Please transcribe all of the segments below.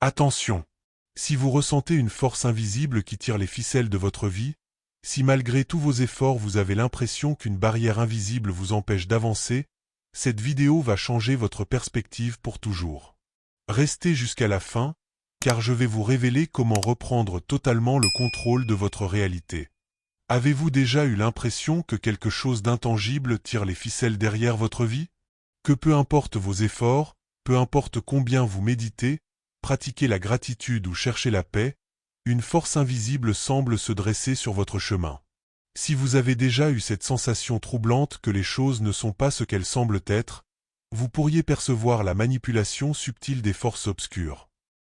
Attention! Si vous ressentez une force invisible qui tire les ficelles de votre vie, si malgré tous vos efforts vous avez l'impression qu'une barrière invisible vous empêche d'avancer, cette vidéo va changer votre perspective pour toujours. Restez jusqu'à la fin, car je vais vous révéler comment reprendre totalement le contrôle de votre réalité. Avez-vous déjà eu l'impression que quelque chose d'intangible tire les ficelles derrière votre vie? Que peu importe vos efforts, peu importe combien vous méditez, pratiquez la gratitude ou cherchez la paix, une force invisible semble se dresser sur votre chemin. Si vous avez déjà eu cette sensation troublante que les choses ne sont pas ce qu'elles semblent être, vous pourriez percevoir la manipulation subtile des forces obscures.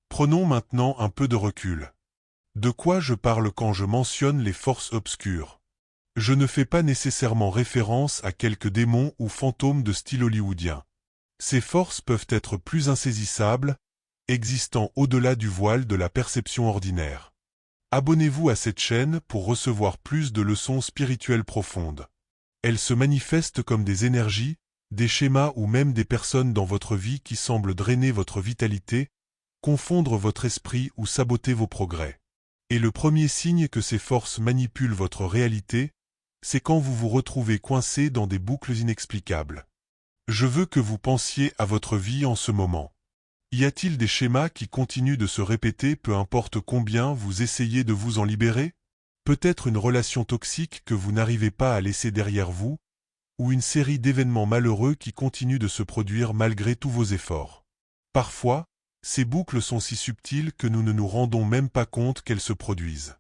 Prenons maintenant un peu de recul. De quoi je parle quand je mentionne les forces obscures? Je ne fais pas nécessairement référence à quelques démons ou fantômes de style hollywoodien. Ces forces peuvent être plus insaisissables, existant au-delà du voile de la perception ordinaire. Abonnez-vous à cette chaîne pour recevoir plus de leçons spirituelles profondes. Elles se manifestent comme des énergies, des schémas ou même des personnes dans votre vie qui semblent drainer votre vitalité, confondre votre esprit ou saboter vos progrès. Et le premier signe que ces forces manipulent votre réalité, c'est quand vous vous retrouvez coincé dans des boucles inexplicables. Je veux que vous pensiez à votre vie en ce moment. Y a-t-il des schémas qui continuent de se répéter peu importe combien vous essayez de vous en libérer? Peut-être une relation toxique que vous n'arrivez pas à laisser derrière vous, ou une série d'événements malheureux qui continuent de se produire malgré tous vos efforts. Parfois, ces boucles sont si subtiles que nous ne nous rendons même pas compte qu'elles se produisent.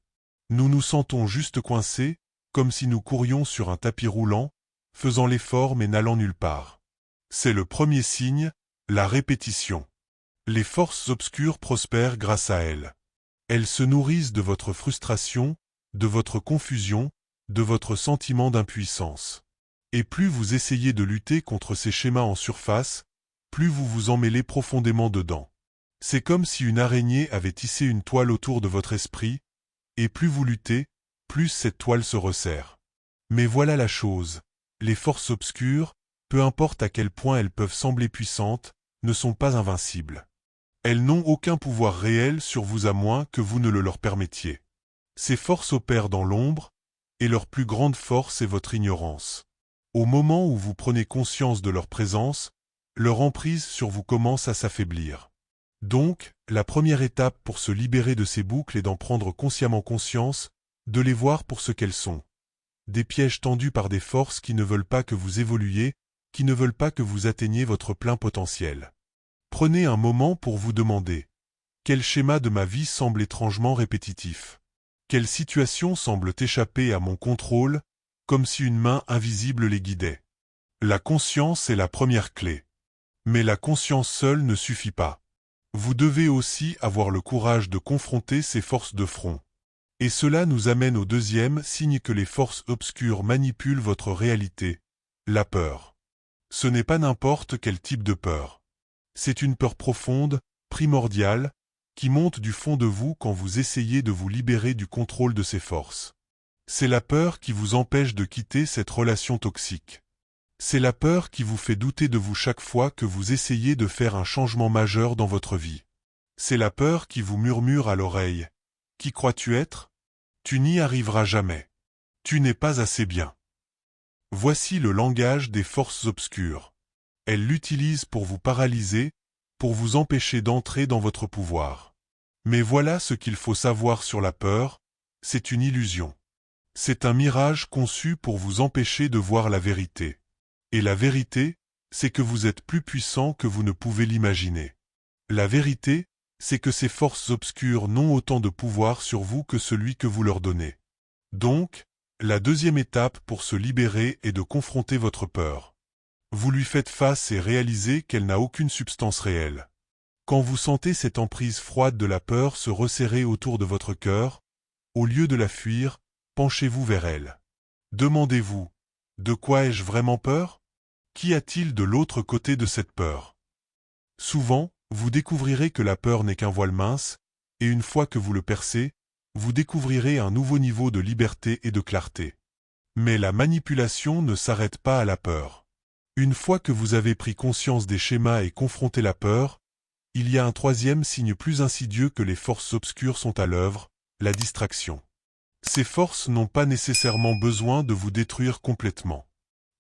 Nous nous sentons juste coincés, comme si nous courions sur un tapis roulant, faisant l'effort mais n'allant nulle part. C'est le premier signe, la répétition. Les forces obscures prospèrent grâce à elles. Elles se nourrissent de votre frustration, de votre confusion, de votre sentiment d'impuissance. Et plus vous essayez de lutter contre ces schémas en surface, plus vous vous emmêlez profondément dedans. C'est comme si une araignée avait tissé une toile autour de votre esprit, et plus vous luttez, plus cette toile se resserre. Mais voilà la chose, les forces obscures, peu importe à quel point elles peuvent sembler puissantes, ne sont pas invincibles. Elles n'ont aucun pouvoir réel sur vous à moins que vous ne le leur permettiez. Ces forces opèrent dans l'ombre, et leur plus grande force est votre ignorance. Au moment où vous prenez conscience de leur présence, leur emprise sur vous commence à s'affaiblir. Donc, la première étape pour se libérer de ces boucles est d'en prendre consciemment conscience, de les voir pour ce qu'elles sont. Des pièges tendus par des forces qui ne veulent pas que vous évoluiez, qui ne veulent pas que vous atteigniez votre plein potentiel. Prenez un moment pour vous demander « Quel schéma de ma vie semble étrangement répétitif? Quelle situation semble échapper à mon contrôle, comme si une main invisible les guidait ?» La conscience est la première clé. Mais la conscience seule ne suffit pas. Vous devez aussi avoir le courage de confronter ces forces de front. Et cela nous amène au deuxième signe que les forces obscures manipulent votre réalité, la peur. Ce n'est pas n'importe quel type de peur. C'est une peur profonde, primordiale, qui monte du fond de vous quand vous essayez de vous libérer du contrôle de ces forces. C'est la peur qui vous empêche de quitter cette relation toxique. C'est la peur qui vous fait douter de vous chaque fois que vous essayez de faire un changement majeur dans votre vie. C'est la peur qui vous murmure à l'oreille. Qui crois-tu être? Tu n'y arriveras jamais. Tu n'es pas assez bien. Voici le langage des forces obscures. Elles l'utilisent pour vous paralyser, pour vous empêcher d'entrer dans votre pouvoir. Mais voilà ce qu'il faut savoir sur la peur, c'est une illusion. C'est un mirage conçu pour vous empêcher de voir la vérité. Et la vérité, c'est que vous êtes plus puissant que vous ne pouvez l'imaginer. La vérité, c'est que ces forces obscures n'ont autant de pouvoir sur vous que celui que vous leur donnez. Donc, la deuxième étape pour se libérer est de confronter votre peur. Vous lui faites face et réalisez qu'elle n'a aucune substance réelle. Quand vous sentez cette emprise froide de la peur se resserrer autour de votre cœur, au lieu de la fuir, penchez-vous vers elle. Demandez-vous, de quoi ai-je vraiment peur? Qu'y a-t-il de l'autre côté de cette peur? Souvent, vous découvrirez que la peur n'est qu'un voile mince, et une fois que vous le percez, vous découvrirez un nouveau niveau de liberté et de clarté. Mais la manipulation ne s'arrête pas à la peur. Une fois que vous avez pris conscience des schémas et confronté la peur, Il y a un troisième signe plus insidieux que les forces obscures sont à l'œuvre, la distraction. Ces forces n'ont pas nécessairement besoin de vous détruire complètement.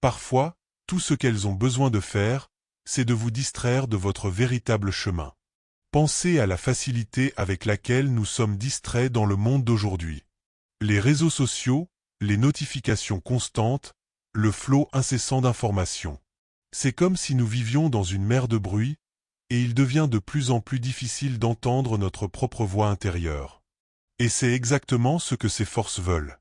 Parfois, tout ce qu'elles ont besoin de faire, c'est de vous distraire de votre véritable chemin. Pensez à la facilité avec laquelle nous sommes distraits dans le monde d'aujourd'hui. Les réseaux sociaux, les notifications constantes, le flot incessant d'informations. C'est comme si nous vivions dans une mer de bruit, et il devient de plus en plus difficile d'entendre notre propre voix intérieure. Et c'est exactement ce que ces forces veulent.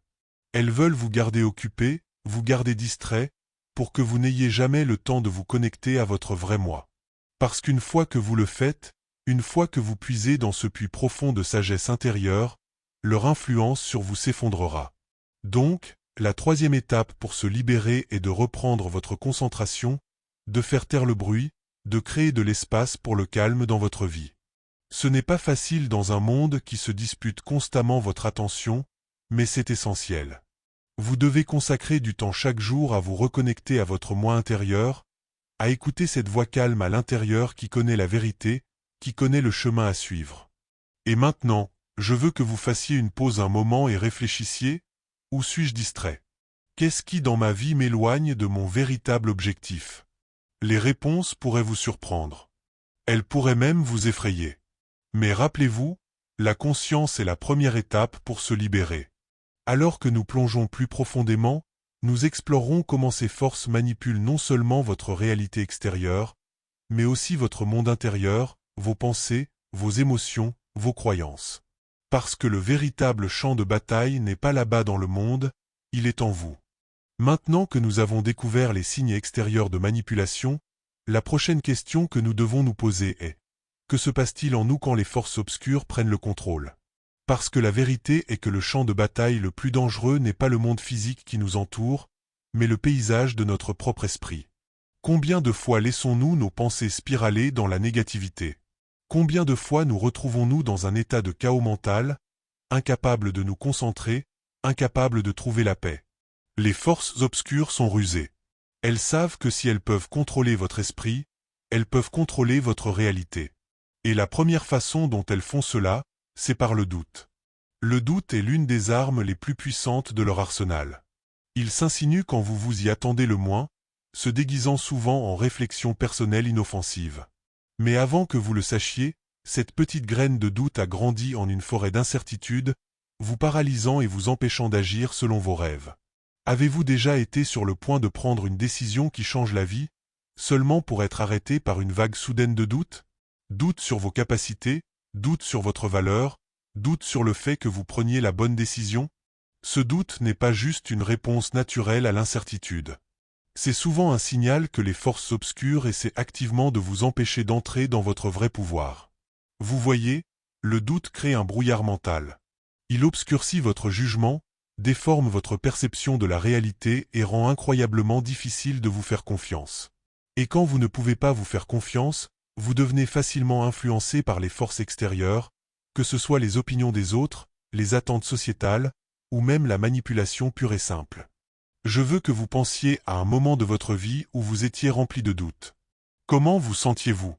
Elles veulent vous garder occupé, vous garder distrait, pour que vous n'ayez jamais le temps de vous connecter à votre vrai moi. Parce qu'une fois que vous le faites, une fois que vous puisez dans ce puits profond de sagesse intérieure, leur influence sur vous s'effondrera. Donc, la troisième étape pour se libérer est de reprendre votre concentration, de faire taire le bruit, de créer de l'espace pour le calme dans votre vie. Ce n'est pas facile dans un monde qui se dispute constamment votre attention, mais c'est essentiel. Vous devez consacrer du temps chaque jour à vous reconnecter à votre moi intérieur, à écouter cette voix calme à l'intérieur qui connaît la vérité, qui connaît le chemin à suivre. Et maintenant, je veux que vous fassiez une pause un moment et réfléchissiez, où suis-je distrait? Qu'est-ce qui dans ma vie m'éloigne de mon véritable objectif? Les réponses pourraient vous surprendre. Elles pourraient même vous effrayer. Mais rappelez-vous, la conscience est la première étape pour se libérer. Alors que nous plongeons plus profondément, nous explorerons comment ces forces manipulent non seulement votre réalité extérieure, mais aussi votre monde intérieur, vos pensées, vos émotions, vos croyances. Parce que le véritable champ de bataille n'est pas là-bas dans le monde, il est en vous. Maintenant que nous avons découvert les signes extérieurs de manipulation, la prochaine question que nous devons nous poser est: que se passe-t-il en nous quand les forces obscures prennent le contrôle? Parce que la vérité est que le champ de bataille le plus dangereux n'est pas le monde physique qui nous entoure, mais le paysage de notre propre esprit. Combien de fois laissons-nous nos pensées spiraler dans la négativité? Combien de fois nous retrouvons-nous dans un état de chaos mental, incapables de nous concentrer, incapables de trouver la paix? Les forces obscures sont rusées. Elles savent que si elles peuvent contrôler votre esprit, elles peuvent contrôler votre réalité. Et la première façon dont elles font cela, c'est par le doute. Le doute est l'une des armes les plus puissantes de leur arsenal. Il s'insinue quand vous vous y attendez le moins, se déguisant souvent en réflexion personnelle inoffensive. Mais avant que vous le sachiez, cette petite graine de doute a grandi en une forêt d'incertitude, vous paralysant et vous empêchant d'agir selon vos rêves. Avez-vous déjà été sur le point de prendre une décision qui change la vie, seulement pour être arrêté par une vague soudaine de doute? Doute sur vos capacités, doute sur votre valeur, doute sur le fait que vous preniez la bonne décision? Ce doute n'est pas juste une réponse naturelle à l'incertitude. C'est souvent un signal que les forces obscures essaient activement de vous empêcher d'entrer dans votre vrai pouvoir. Vous voyez, le doute crée un brouillard mental. Il obscurcit votre jugement, déforme votre perception de la réalité et rend incroyablement difficile de vous faire confiance. Et quand vous ne pouvez pas vous faire confiance, vous devenez facilement influencé par les forces extérieures, que ce soit les opinions des autres, les attentes sociétales, ou même la manipulation pure et simple. Je veux que vous pensiez à un moment de votre vie où vous étiez rempli de doutes. Comment vous sentiez-vous?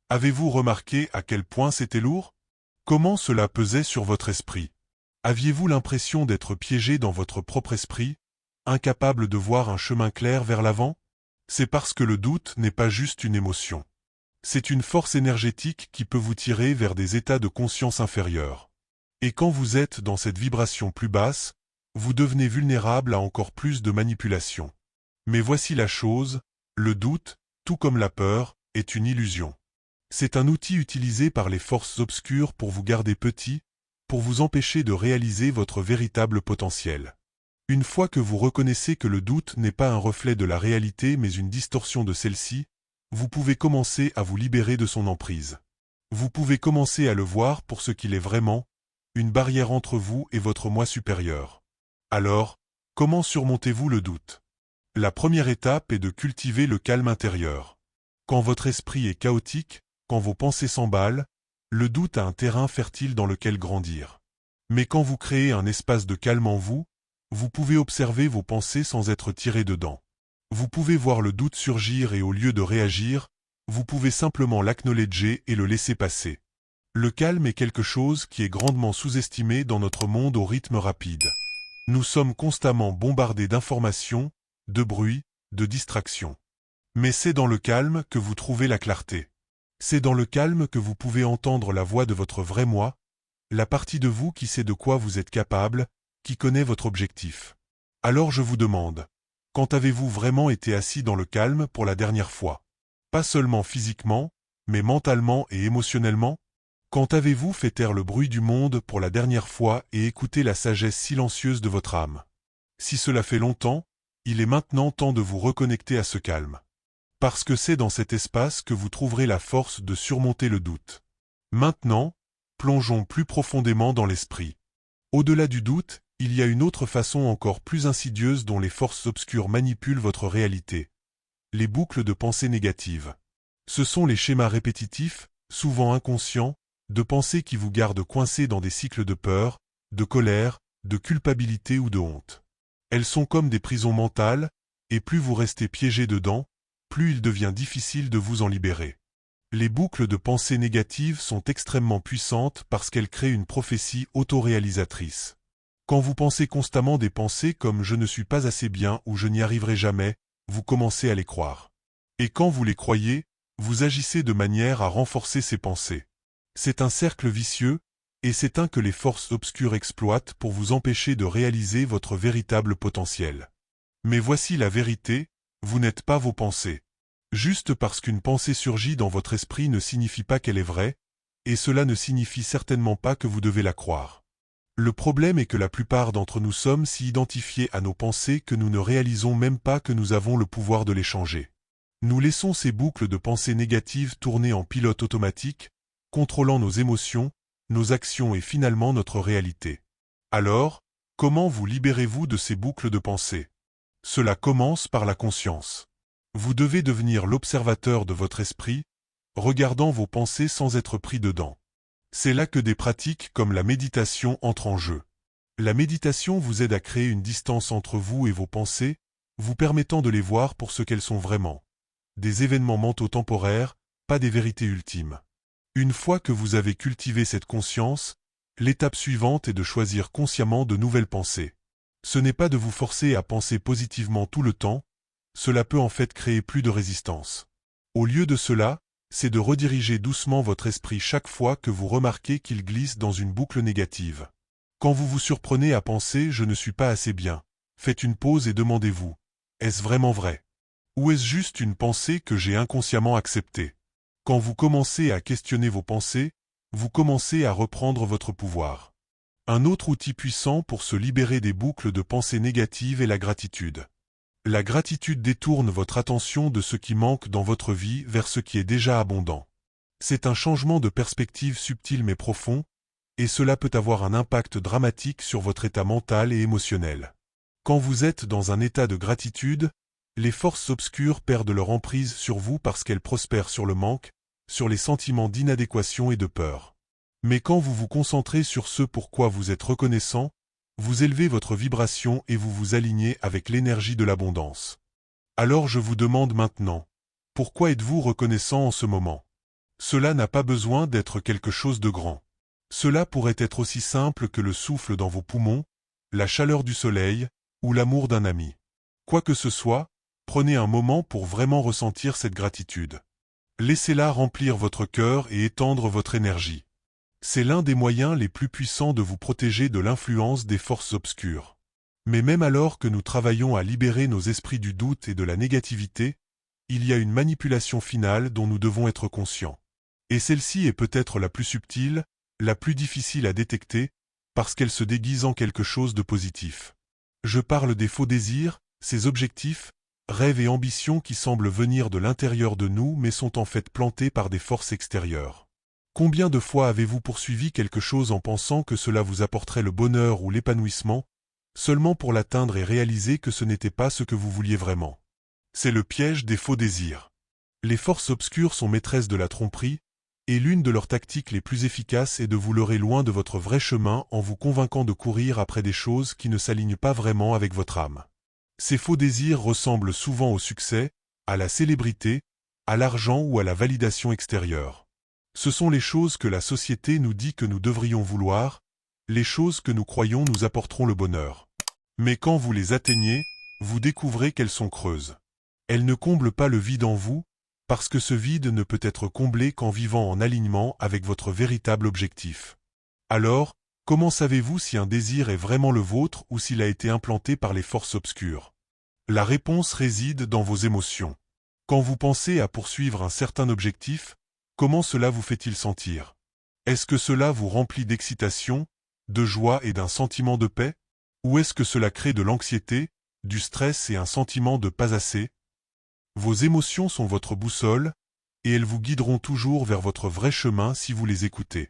Avez-vous remarqué à quel point c'était lourd? Comment cela pesait sur votre esprit? Aviez-vous l'impression d'être piégé dans votre propre esprit, incapable de voir un chemin clair vers l'avant? C'est parce que le doute n'est pas juste une émotion. C'est une force énergétique qui peut vous tirer vers des états de conscience inférieurs. Et quand vous êtes dans cette vibration plus basse, vous devenez vulnérable à encore plus de manipulation. Mais voici la chose, le doute, tout comme la peur, est une illusion. C'est un outil utilisé par les forces obscures pour vous garder petit, pour vous empêcher de réaliser votre véritable potentiel. Une fois que vous reconnaissez que le doute n'est pas un reflet de la réalité mais une distorsion de celle-ci, vous pouvez commencer à vous libérer de son emprise. Vous pouvez commencer à le voir pour ce qu'il est vraiment, une barrière entre vous et votre moi supérieur. Alors, comment surmontez-vous le doute? La première étape est de cultiver le calme intérieur. Quand votre esprit est chaotique, quand vos pensées s'emballent, le doute a un terrain fertile dans lequel grandir. Mais quand vous créez un espace de calme en vous, vous pouvez observer vos pensées sans être tiré dedans. Vous pouvez voir le doute surgir et au lieu de réagir, vous pouvez simplement l'acknowledger et le laisser passer. Le calme est quelque chose qui est grandement sous-estimé dans notre monde au rythme rapide. Nous sommes constamment bombardés d'informations, de bruit, de distractions. Mais c'est dans le calme que vous trouvez la clarté. C'est dans le calme que vous pouvez entendre la voix de votre vrai moi, la partie de vous qui sait de quoi vous êtes capable, qui connaît votre objectif. Alors je vous demande, quand avez-vous vraiment été assis dans le calme pour la dernière fois? Pas seulement physiquement, mais mentalement et émotionnellement? Quand avez-vous fait taire le bruit du monde pour la dernière fois et écouté la sagesse silencieuse de votre âme? Si cela fait longtemps, il est maintenant temps de vous reconnecter à ce calme. Parce que c'est dans cet espace que vous trouverez la force de surmonter le doute. Maintenant, plongeons plus profondément dans l'esprit. Au-delà du doute, il y a une autre façon encore plus insidieuse dont les forces obscures manipulent votre réalité. Les boucles de pensée négatives. Ce sont les schémas répétitifs, souvent inconscients, de pensées qui vous gardent coincés dans des cycles de peur, de colère, de culpabilité ou de honte. Elles sont comme des prisons mentales, et plus vous restez piégé dedans, plus il devient difficile de vous en libérer. Les boucles de pensée négatives sont extrêmement puissantes parce qu'elles créent une prophétie autoréalisatrice. Quand vous pensez constamment des pensées comme « je ne suis pas assez bien » ou « je n'y arriverai jamais », vous commencez à les croire. Et quand vous les croyez, vous agissez de manière à renforcer ces pensées. C'est un cercle vicieux, et c'est un que les forces obscures exploitent pour vous empêcher de réaliser votre véritable potentiel. Mais voici la vérité, vous n'êtes pas vos pensées. Juste parce qu'une pensée surgit dans votre esprit ne signifie pas qu'elle est vraie, et cela ne signifie certainement pas que vous devez la croire. Le problème est que la plupart d'entre nous sommes si identifiés à nos pensées que nous ne réalisons même pas que nous avons le pouvoir de les changer. Nous laissons ces boucles de pensées négatives tourner en pilote automatique, contrôlant nos émotions, nos actions et finalement notre réalité. Alors, comment vous libérez-vous de ces boucles de pensée? Cela commence par la conscience. Vous devez devenir l'observateur de votre esprit, regardant vos pensées sans être pris dedans. C'est là que des pratiques comme la méditation entrent en jeu. La méditation vous aide à créer une distance entre vous et vos pensées, vous permettant de les voir pour ce qu'elles sont vraiment. Des événements mentaux temporaires, pas des vérités ultimes. Une fois que vous avez cultivé cette conscience, l'étape suivante est de choisir consciemment de nouvelles pensées. Ce n'est pas de vous forcer à penser positivement tout le temps, cela peut en fait créer plus de résistance. Au lieu de cela, c'est de rediriger doucement votre esprit chaque fois que vous remarquez qu'il glisse dans une boucle négative. Quand vous vous surprenez à penser « je ne suis pas assez bien », faites une pause et demandez-vous « est-ce vraiment vrai ? Ou est-ce juste une pensée que j'ai inconsciemment acceptée ?» Quand vous commencez à questionner vos pensées, vous commencez à reprendre votre pouvoir. Un autre outil puissant pour se libérer des boucles de pensées négatives est la gratitude. La gratitude détourne votre attention de ce qui manque dans votre vie vers ce qui est déjà abondant. C'est un changement de perspective subtil mais profond, et cela peut avoir un impact dramatique sur votre état mental et émotionnel. Quand vous êtes dans un état de gratitude, les forces obscures perdent leur emprise sur vous parce qu'elles prospèrent sur le manque, sur les sentiments d'inadéquation et de peur. Mais quand vous vous concentrez sur ce pourquoi vous êtes reconnaissant, vous élevez votre vibration et vous vous alignez avec l'énergie de l'abondance. Alors je vous demande maintenant, pourquoi êtes-vous reconnaissant en ce moment? Cela n'a pas besoin d'être quelque chose de grand. Cela pourrait être aussi simple que le souffle dans vos poumons, la chaleur du soleil, ou l'amour d'un ami. Quoi que ce soit, prenez un moment pour vraiment ressentir cette gratitude. Laissez-la remplir votre cœur et étendre votre énergie. C'est l'un des moyens les plus puissants de vous protéger de l'influence des forces obscures. Mais même alors que nous travaillons à libérer nos esprits du doute et de la négativité, il y a une manipulation finale dont nous devons être conscients. Et celle-ci est peut-être la plus subtile, la plus difficile à détecter, parce qu'elle se déguise en quelque chose de positif. Je parle des faux désirs, ces objectifs, rêves et ambitions qui semblent venir de l'intérieur de nous mais sont en fait plantés par des forces extérieures. Combien de fois avez-vous poursuivi quelque chose en pensant que cela vous apporterait le bonheur ou l'épanouissement, seulement pour l'atteindre et réaliser que ce n'était pas ce que vous vouliez vraiment? C'est le piège des faux désirs. Les forces obscures sont maîtresses de la tromperie, et l'une de leurs tactiques les plus efficaces est de vous leurrer loin de votre vrai chemin en vous convainquant de courir après des choses qui ne s'alignent pas vraiment avec votre âme. Ces faux désirs ressemblent souvent au succès, à la célébrité, à l'argent ou à la validation extérieure. Ce sont les choses que la société nous dit que nous devrions vouloir, les choses que nous croyons nous apporteront le bonheur. Mais quand vous les atteignez, vous découvrez qu'elles sont creuses. Elles ne comblent pas le vide en vous, parce que ce vide ne peut être comblé qu'en vivant en alignement avec votre véritable objectif. Alors, comment savez-vous si un désir est vraiment le vôtre ou s'il a été implanté par les forces obscures? La réponse réside dans vos émotions. Quand vous pensez à poursuivre un certain objectif, comment cela vous fait-il sentir? Est-ce que cela vous remplit d'excitation, de joie et d'un sentiment de paix? Ou est-ce que cela crée de l'anxiété, du stress et un sentiment de pas assez? Vos émotions sont votre boussole, et elles vous guideront toujours vers votre vrai chemin si vous les écoutez.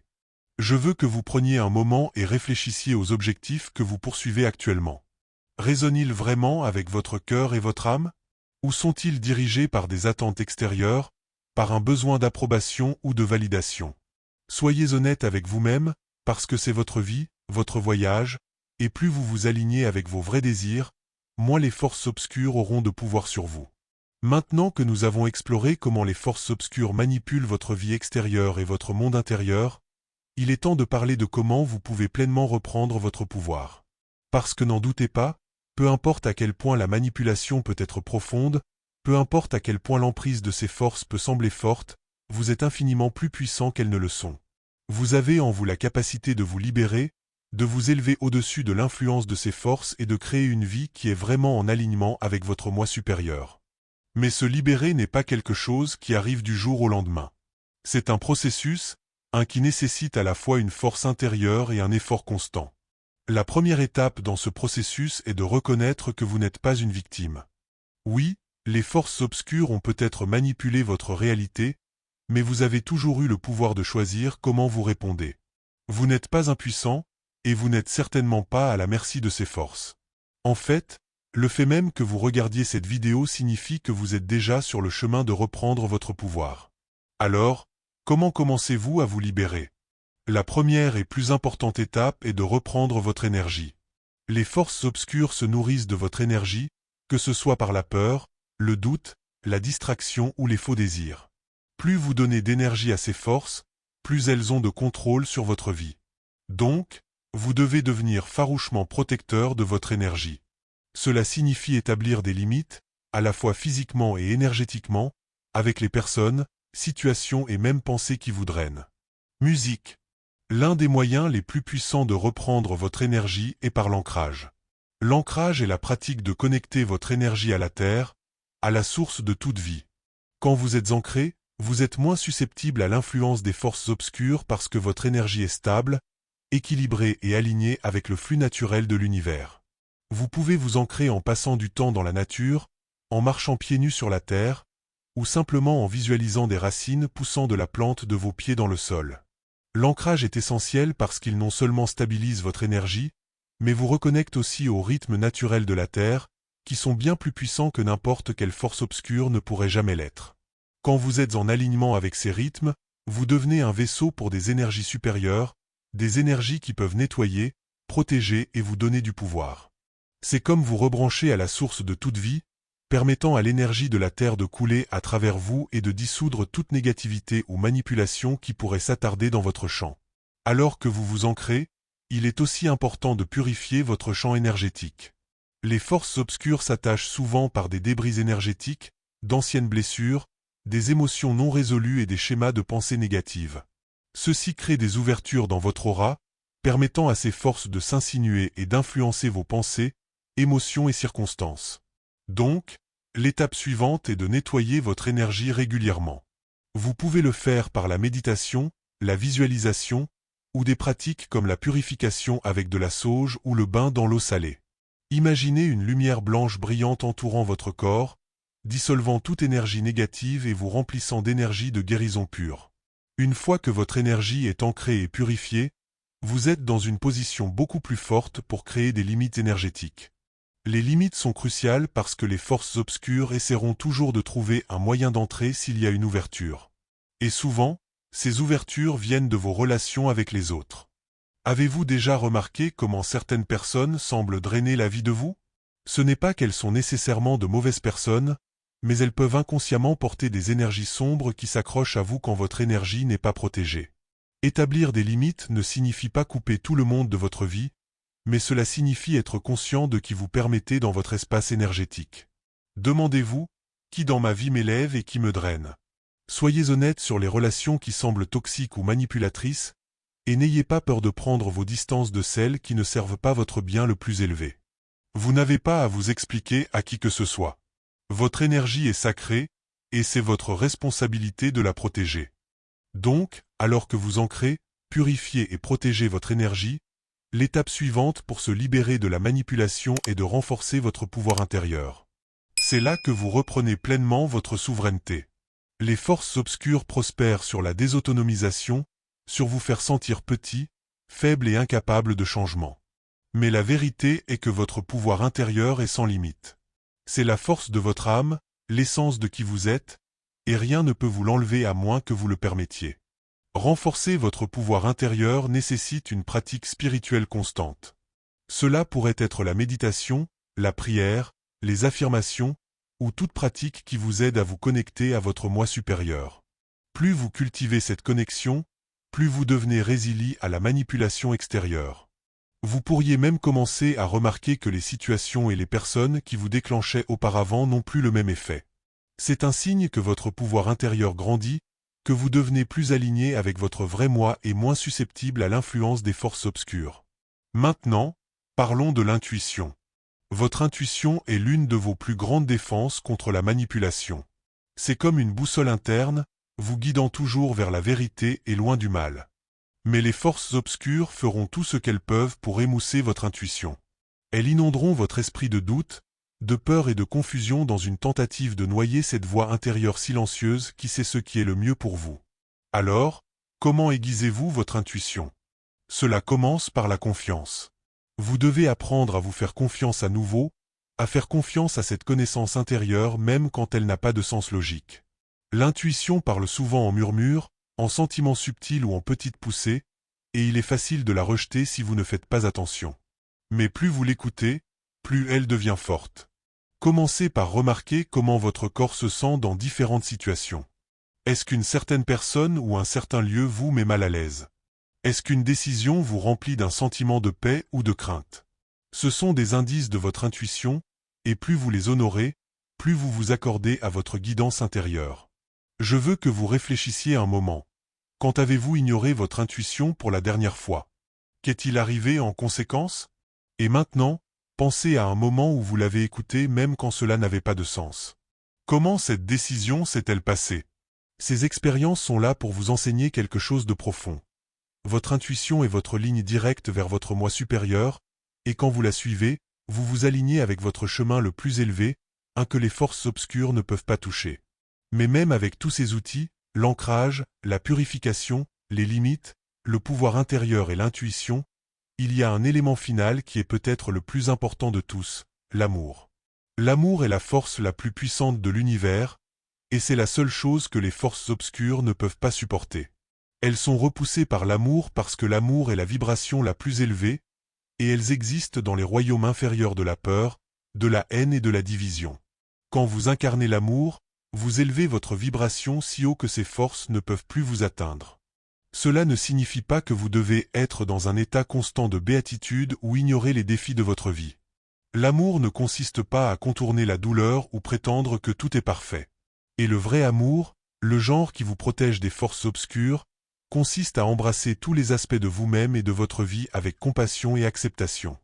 Je veux que vous preniez un moment et réfléchissiez aux objectifs que vous poursuivez actuellement. Résonnent-ils vraiment avec votre cœur et votre âme? Ou sont-ils dirigés par des attentes extérieures, par un besoin d'approbation ou de validation? Soyez honnête avec vous-même, parce que c'est votre vie, votre voyage, et plus vous vous alignez avec vos vrais désirs, moins les forces obscures auront de pouvoir sur vous. Maintenant que nous avons exploré comment les forces obscures manipulent votre vie extérieure et votre monde intérieur, il est temps de parler de comment vous pouvez pleinement reprendre votre pouvoir. Parce que n'en doutez pas, peu importe à quel point la manipulation peut être profonde, peu importe à quel point l'emprise de ces forces peut sembler forte, vous êtes infiniment plus puissant qu'elles ne le sont. Vous avez en vous la capacité de vous libérer, de vous élever au-dessus de l'influence de ces forces et de créer une vie qui est vraiment en alignement avec votre moi supérieur. Mais se libérer n'est pas quelque chose qui arrive du jour au lendemain. C'est un processus, qui nécessite à la fois une force intérieure et un effort constant. La première étape dans ce processus est de reconnaître que vous n'êtes pas une victime. Oui, les forces obscures ont peut-être manipulé votre réalité, mais vous avez toujours eu le pouvoir de choisir comment vous répondez. Vous n'êtes pas impuissant, et vous n'êtes certainement pas à la merci de ces forces. En fait, le fait même que vous regardiez cette vidéo signifie que vous êtes déjà sur le chemin de reprendre votre pouvoir. Alors, comment commencez-vous à vous libérer? La première et plus importante étape est de reprendre votre énergie. Les forces obscures se nourrissent de votre énergie, que ce soit par la peur, le doute, la distraction ou les faux désirs. Plus vous donnez d'énergie à ces forces, plus elles ont de contrôle sur votre vie. Donc, vous devez devenir farouchement protecteur de votre énergie. Cela signifie établir des limites, à la fois physiquement et énergétiquement, avec les personnes, situations et même pensées qui vous drainent. Musique. L'un des moyens les plus puissants de reprendre votre énergie est par l'ancrage. L'ancrage est la pratique de connecter votre énergie à la terre, à la source de toute vie. Quand vous êtes ancré, vous êtes moins susceptible à l'influence des forces obscures parce que votre énergie est stable, équilibrée et alignée avec le flux naturel de l'univers. Vous pouvez vous ancrer en passant du temps dans la nature, en marchant pieds nus sur la terre, ou simplement en visualisant des racines poussant de la plante de vos pieds dans le sol. L'ancrage est essentiel parce qu'il non seulement stabilise votre énergie, mais vous reconnecte aussi aux rythmes naturels de la Terre, qui sont bien plus puissants que n'importe quelle force obscure ne pourrait jamais l'être. Quand vous êtes en alignement avec ces rythmes, vous devenez un vaisseau pour des énergies supérieures, des énergies qui peuvent nettoyer, protéger et vous donner du pouvoir. C'est comme vous rebrancher à la source de toute vie, permettant à l'énergie de la Terre de couler à travers vous et de dissoudre toute négativité ou manipulation qui pourrait s'attarder dans votre champ. Alors que vous vous ancrez, il est aussi important de purifier votre champ énergétique. Les forces obscures s'attachent souvent par des débris énergétiques, d'anciennes blessures, des émotions non résolues et des schémas de pensée négatives. Ceci crée des ouvertures dans votre aura, permettant à ces forces de s'insinuer et d'influencer vos pensées, émotions et circonstances. Donc, l'étape suivante est de nettoyer votre énergie régulièrement. Vous pouvez le faire par la méditation, la visualisation, ou des pratiques comme la purification avec de la sauge ou le bain dans l'eau salée. Imaginez une lumière blanche brillante entourant votre corps, dissolvant toute énergie négative et vous remplissant d'énergie de guérison pure. Une fois que votre énergie est ancrée et purifiée, vous êtes dans une position beaucoup plus forte pour créer des limites énergétiques. Les limites sont cruciales parce que les forces obscures essaieront toujours de trouver un moyen d'entrer s'il y a une ouverture. Et souvent, ces ouvertures viennent de vos relations avec les autres. Avez-vous déjà remarqué comment certaines personnes semblent drainer la vie de vous? Ce n'est pas qu'elles sont nécessairement de mauvaises personnes, mais elles peuvent inconsciemment porter des énergies sombres qui s'accrochent à vous quand votre énergie n'est pas protégée. Établir des limites ne signifie pas couper tout le monde de votre vie, mais cela signifie être conscient de qui vous permettez dans votre espace énergétique. Demandez-vous, qui dans ma vie m'élève et qui me draine? Soyez honnête sur les relations qui semblent toxiques ou manipulatrices, et n'ayez pas peur de prendre vos distances de celles qui ne servent pas votre bien le plus élevé. Vous n'avez pas à vous expliquer à qui que ce soit. Votre énergie est sacrée, et c'est votre responsabilité de la protéger. Donc, alors que vous ancrez, purifiez et protégez votre énergie, l'étape suivante pour se libérer de la manipulation est de renforcer votre pouvoir intérieur. C'est là que vous reprenez pleinement votre souveraineté. Les forces obscures prospèrent sur la désautonomisation, sur vous faire sentir petit, faible et incapable de changement. Mais la vérité est que votre pouvoir intérieur est sans limite. C'est la force de votre âme, l'essence de qui vous êtes, et rien ne peut vous l'enlever à moins que vous le permettiez. Renforcer votre pouvoir intérieur nécessite une pratique spirituelle constante. Cela pourrait être la méditation, la prière, les affirmations, ou toute pratique qui vous aide à vous connecter à votre moi supérieur. Plus vous cultivez cette connexion, plus vous devenez résilient à la manipulation extérieure. Vous pourriez même commencer à remarquer que les situations et les personnes qui vous déclenchaient auparavant n'ont plus le même effet. C'est un signe que votre pouvoir intérieur grandit, que vous devenez plus aligné avec votre vrai moi et moins susceptible à l'influence des forces obscures. Maintenant, parlons de l'intuition. Votre intuition est l'une de vos plus grandes défenses contre la manipulation. C'est comme une boussole interne, vous guidant toujours vers la vérité et loin du mal. Mais les forces obscures feront tout ce qu'elles peuvent pour émousser votre intuition. Elles inonderont votre esprit de doute, de peur et de confusion dans une tentative de noyer cette voix intérieure silencieuse qui sait ce qui est le mieux pour vous. Alors, comment aiguisez-vous votre intuition? Cela commence par la confiance. Vous devez apprendre à vous faire confiance à nouveau, à faire confiance à cette connaissance intérieure même quand elle n'a pas de sens logique. L'intuition parle souvent en murmures, en sentiments subtils ou en petites poussées, et il est facile de la rejeter si vous ne faites pas attention. Mais plus vous l'écoutez, plus elle devient forte. Commencez par remarquer comment votre corps se sent dans différentes situations. Est-ce qu'une certaine personne ou un certain lieu vous met mal à l'aise? Est-ce qu'une décision vous remplit d'un sentiment de paix ou de crainte? Ce sont des indices de votre intuition, et plus vous les honorez, plus vous vous accordez à votre guidance intérieure. Je veux que vous réfléchissiez un moment. Quand avez-vous ignoré votre intuition pour la dernière fois? Qu'est-il arrivé en conséquence? Et maintenant, pensez à un moment où vous l'avez écouté même quand cela n'avait pas de sens. Comment cette décision s'est-elle passée? Ces expériences sont là pour vous enseigner quelque chose de profond. Votre intuition est votre ligne directe vers votre moi supérieur, et quand vous la suivez, vous vous alignez avec votre chemin le plus élevé, un que les forces obscures ne peuvent pas toucher. Mais même avec tous ces outils, l'ancrage, la purification, les limites, le pouvoir intérieur et l'intuition, il y a un élément final qui est peut-être le plus important de tous, l'amour. L'amour est la force la plus puissante de l'univers, et c'est la seule chose que les forces obscures ne peuvent pas supporter. Elles sont repoussées par l'amour parce que l'amour est la vibration la plus élevée, et elles existent dans les royaumes inférieurs de la peur, de la haine et de la division. Quand vous incarnez l'amour, vous élevez votre vibration si haut que ces forces ne peuvent plus vous atteindre. Cela ne signifie pas que vous devez être dans un état constant de béatitude ou ignorer les défis de votre vie. L'amour ne consiste pas à contourner la douleur ou prétendre que tout est parfait. Et le vrai amour, le genre qui vous protège des forces obscures, consiste à embrasser tous les aspects de vous-même et de votre vie avec compassion et acceptation.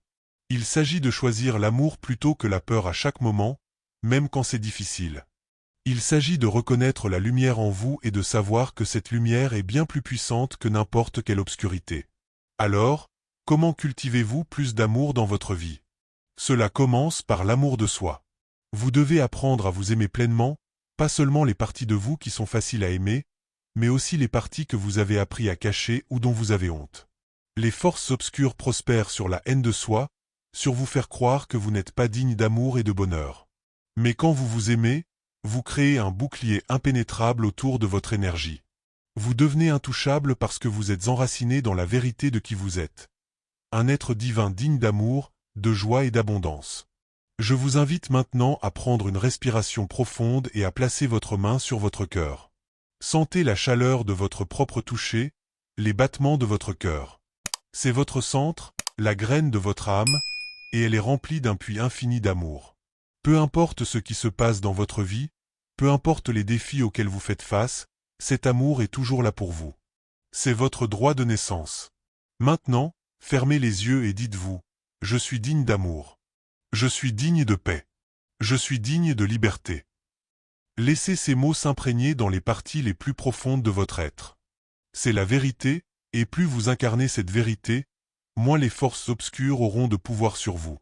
Il s'agit de choisir l'amour plutôt que la peur à chaque moment, même quand c'est difficile. Il s'agit de reconnaître la lumière en vous et de savoir que cette lumière est bien plus puissante que n'importe quelle obscurité. Alors, comment cultivez-vous plus d'amour dans votre vie? Cela commence par l'amour de soi. Vous devez apprendre à vous aimer pleinement, pas seulement les parties de vous qui sont faciles à aimer, mais aussi les parties que vous avez appris à cacher ou dont vous avez honte. Les forces obscures prospèrent sur la haine de soi, sur vous faire croire que vous n'êtes pas digne d'amour et de bonheur. Mais quand vous vous aimez, vous créez un bouclier impénétrable autour de votre énergie. Vous devenez intouchable parce que vous êtes enraciné dans la vérité de qui vous êtes. Un être divin digne d'amour, de joie et d'abondance. Je vous invite maintenant à prendre une respiration profonde et à placer votre main sur votre cœur. Sentez la chaleur de votre propre toucher, les battements de votre cœur. C'est votre centre, la graine de votre âme, et elle est remplie d'un puits infini d'amour. Peu importe ce qui se passe dans votre vie, peu importe les défis auxquels vous faites face, cet amour est toujours là pour vous. C'est votre droit de naissance. Maintenant, fermez les yeux et dites-vous, je suis digne d'amour. Je suis digne de paix. Je suis digne de liberté. Laissez ces mots s'imprégner dans les parties les plus profondes de votre être. C'est la vérité, et plus vous incarnez cette vérité, moins les forces obscures auront de pouvoir sur vous.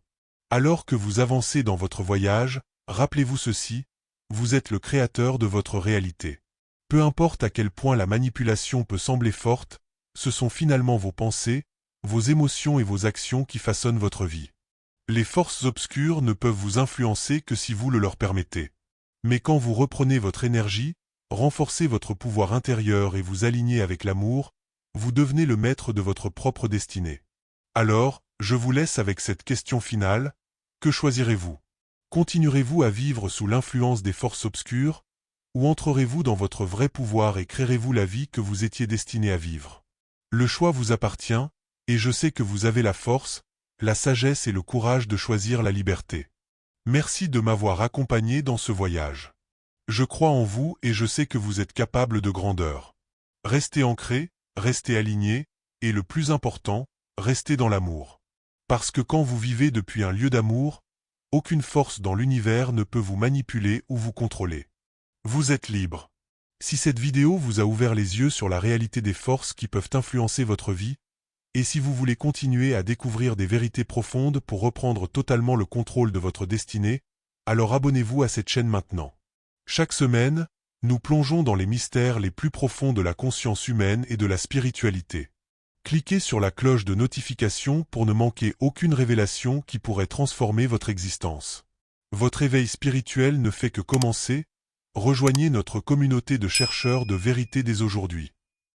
Alors que vous avancez dans votre voyage, rappelez-vous ceci, vous êtes le créateur de votre réalité. Peu importe à quel point la manipulation peut sembler forte, ce sont finalement vos pensées, vos émotions et vos actions qui façonnent votre vie. Les forces obscures ne peuvent vous influencer que si vous le leur permettez. Mais quand vous reprenez votre énergie, renforcez votre pouvoir intérieur et vous alignez avec l'amour, vous devenez le maître de votre propre destinée. Alors, je vous laisse avec cette question finale, que choisirez-vous? Continuerez-vous à vivre sous l'influence des forces obscures, ou entrerez-vous dans votre vrai pouvoir et créerez-vous la vie que vous étiez destiné à vivre? Le choix vous appartient, et je sais que vous avez la force, la sagesse et le courage de choisir la liberté. Merci de m'avoir accompagné dans ce voyage. Je crois en vous et je sais que vous êtes capable de grandeur. Restez ancré, restez aligné, et le plus important, restez dans l'amour. Parce que quand vous vivez depuis un lieu d'amour, aucune force dans l'univers ne peut vous manipuler ou vous contrôler. Vous êtes libre. Si cette vidéo vous a ouvert les yeux sur la réalité des forces qui peuvent influencer votre vie, et si vous voulez continuer à découvrir des vérités profondes pour reprendre totalement le contrôle de votre destinée, alors abonnez-vous à cette chaîne maintenant. Chaque semaine, nous plongeons dans les mystères les plus profonds de la conscience humaine et de la spiritualité. Cliquez sur la cloche de notification pour ne manquer aucune révélation qui pourrait transformer votre existence. Votre éveil spirituel ne fait que commencer, rejoignez notre communauté de chercheurs de vérité dès aujourd'hui.